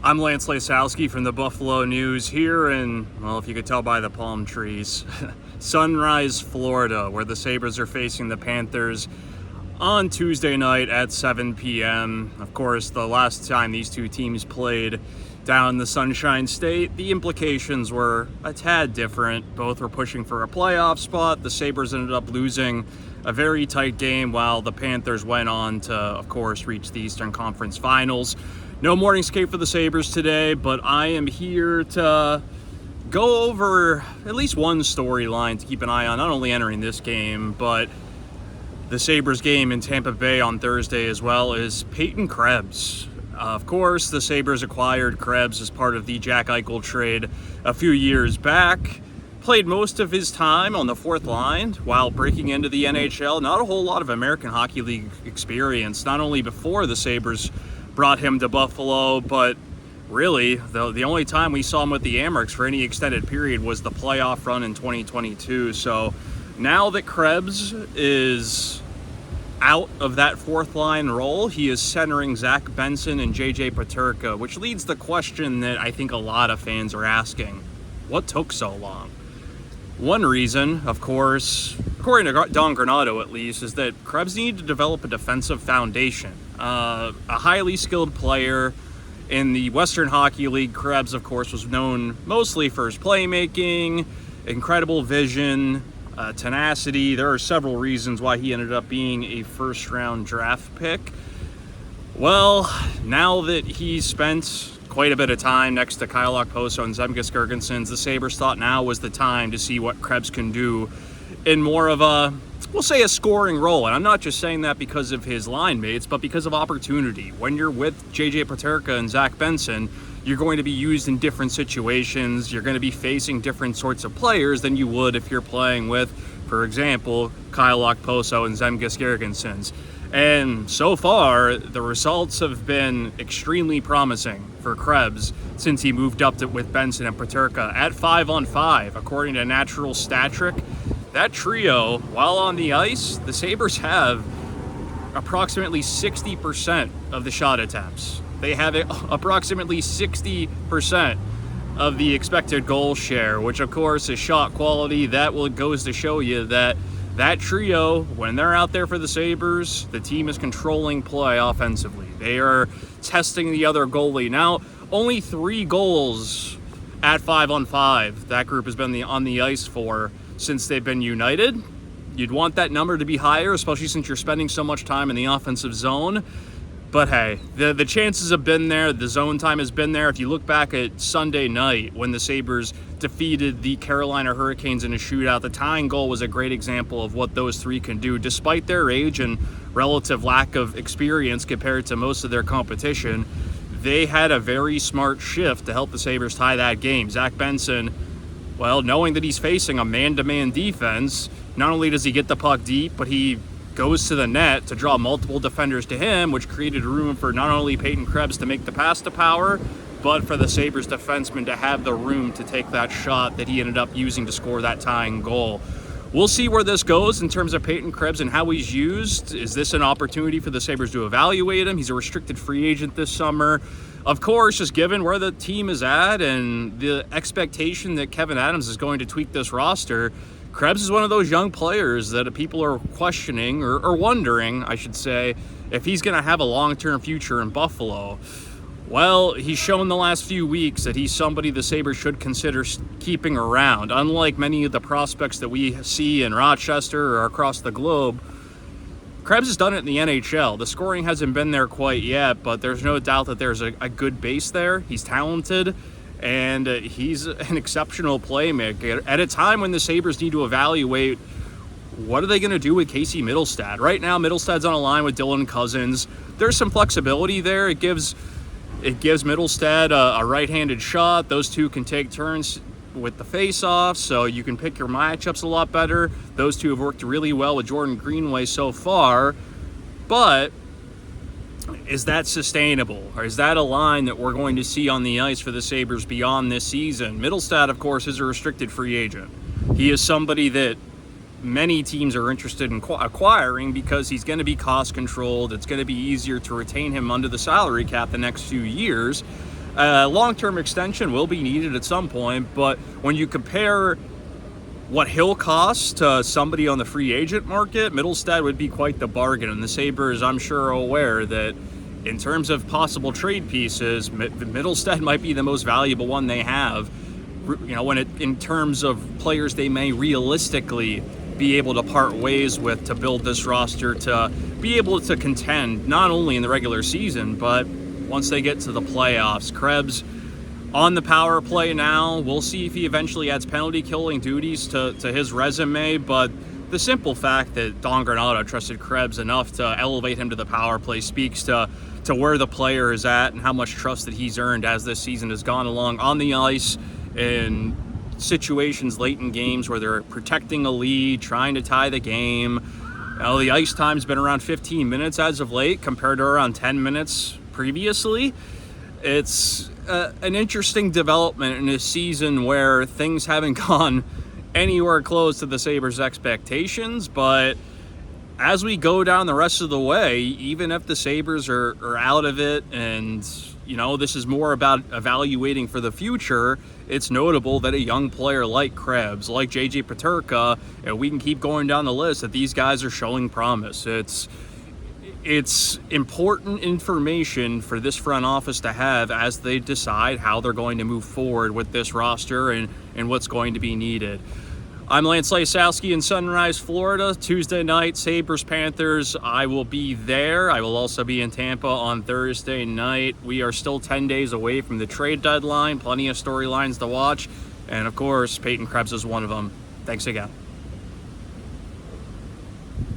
I'm Lance Lasowski from the Buffalo News here in, well, if you could tell by the palm trees, Sunrise, Florida, where the Sabres are facing the Panthers on Tuesday night at 7 p.m. Of course, the last time these two teams played down in the Sunshine State, the implications were a tad different. Both were pushing for a playoff spot. The Sabres ended up losing a very tight game, while the Panthers went on to, of course, reach the Eastern Conference Finals. No morning skate for the Sabres today, but I am here to go over at least one storyline to keep an eye on, not only entering this game, but the Sabres game in Tampa Bay on Thursday, as well as Peyton Krebs. Of course, the Sabres acquired Krebs as part of the Jack Eichel trade a few years back. Played most of his time on the fourth line while breaking into the NHL. Not a whole lot of American Hockey League experience, not only before the Sabres brought him to Buffalo, but really the only time we saw him with the Amerks for any extended period was the playoff run in 2022. So now that Krebs is out of that fourth line role, he is centering Zach Benson and JJ Peterka, which leads the question that I think a lot of fans are asking: what took so long? One reason, of course, according to Don Granato at least, is that Krebs needed to develop a defensive foundation. A highly skilled player in the Western Hockey League, Krebs, of course, was known mostly for his playmaking, incredible vision, tenacity. There are several reasons why he ended up being a first-round draft pick. Well, now that he's spent quite a bit of time next to Kyle Okposo and Zemgus Girgensons, the Sabres thought now was the time to see what Krebs can do in more of a, we'll say, a scoring role. And I'm not just saying that because of his line mates, but because of opportunity. When you're with JJ Peterka and Zach Benson, you're going to be used in different situations. You're going to be facing different sorts of players than you would if you're playing with, for example, Kyle Okposo and Zemgus Girgensons. And so far, the results have been extremely promising for Krebs since he moved up with Benson and Peterka at 5-on-5. According to Natural Stat Trick, that trio, while on the ice, the Sabres have approximately 60% of the shot attempts. They have approximately 60% of the expected goal share, which of course is shot quality. That goes to show you that trio, when they're out there for the Sabres, the team is controlling play offensively. They are testing the other goalie. Now, only 3 goals at 5-on-5 that group has been on the ice for since they've been united. You'd want that number to be higher, especially since you're spending so much time in the offensive zone. But hey, the chances have been there. The zone time has been there. If you look back at Sunday night when the Sabres defeated the Carolina Hurricanes in a shootout, the tying goal was a great example of what those three can do. Despite their age and relative lack of experience compared to most of their competition, they had a very smart shift to help the Sabres tie that game. Zach Benson, well, knowing that he's facing a man-to-man defense, not only does he get the puck deep, but he goes to the net to draw multiple defenders to him, which created room for not only Peyton Krebs to make the pass to Power, but for the Sabres defenseman to have the room to take that shot that he ended up using to score that tying goal. We'll see where this goes in terms of Peyton Krebs and how he's used. Is this an opportunity for the Sabres to evaluate him? He's a restricted free agent this summer. Of course, just given where the team is at and the expectation that Kevin Adams is going to tweak this roster, Krebs is one of those young players that people are questioning, or wondering, I should say, if he's going to have a long-term future in Buffalo. Well, he's shown the last few weeks that he's somebody the Sabres should consider keeping around. Unlike many of the prospects that we see in Rochester or across the globe, Krebs has done it in the NHL. The scoring hasn't been there quite yet, but there's no doubt that there's a good base there. He's talented, and he's an exceptional playmaker at a time when the Sabres need to evaluate what are they going to do with Casey Mittelstadt. Right now, Mittelstadt's on a line with Dylan Cousins. There's some flexibility there. It gives Mittelstadt a right-handed shot. Those two can take turns with the face-off, so you can pick your matchups a lot better. Those two have worked really well with Jordan Greenway so far, but is that sustainable? Or is that a line that we're going to see on the ice for the Sabres beyond this season? Mittelstadt, of course, is a restricted free agent. He is somebody that many teams are interested in acquiring because he's going to be cost controlled. It's going to be easier to retain him under the salary cap the next few years. Long-term extension will be needed at some point, but when you compare what he'll cost to somebody on the free agent market, Middlestead would be quite the bargain. And the Sabres, I'm sure, are aware that in terms of possible trade pieces, Middlestead might be the most valuable one they have. You know, in terms of players they may realistically be able to part ways with to build this roster to be able to contend not only in the regular season, but once they get to the playoffs. Krebs on the power play now. We'll see if he eventually adds penalty killing duties to his resume, but the simple fact that Don Granato trusted Krebs enough to elevate him to the power play speaks to where the player is at and how much trust that he's earned as this season has gone along on the ice in situations late in games where they're protecting a lead, trying to tie the game. You know, the ice time's been around 15 minutes as of late compared to around 10 minutes previously. It's an interesting development in a season where things haven't gone anywhere close to the Sabres' expectations, but as we go down the rest of the way, even if the Sabres are out of it and, you know, this is more about evaluating for the future, it's notable that a young player like Krebs, like JJ Peterka, and we can keep going down the list, that these guys are showing promise. It's important information for this front office to have as they decide how they're going to move forward with this roster and what's going to be needed. I'm Lance Lysowski in Sunrise, Florida. Tuesday night, Sabres-Panthers. I will be there. I will also be in Tampa on Thursday night. We are still 10 days away from the trade deadline. Plenty of storylines to watch. And, of course, Peyton Krebs is one of them. Thanks again.